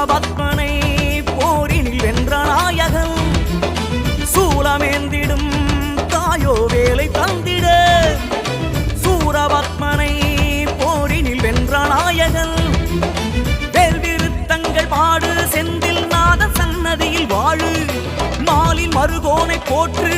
சூரபத்மனை போரினில் வென்ற நாயகன் சூலமேந்திடும் தாயோ வேலை தந்திட சூரபத்மனை போரினில் வென்ற நாயகன் வேல்விருத்தங்கள் பாடு செந்தில் நாத சன்னதியில் வாழு மாலின் மருகோனை போற்று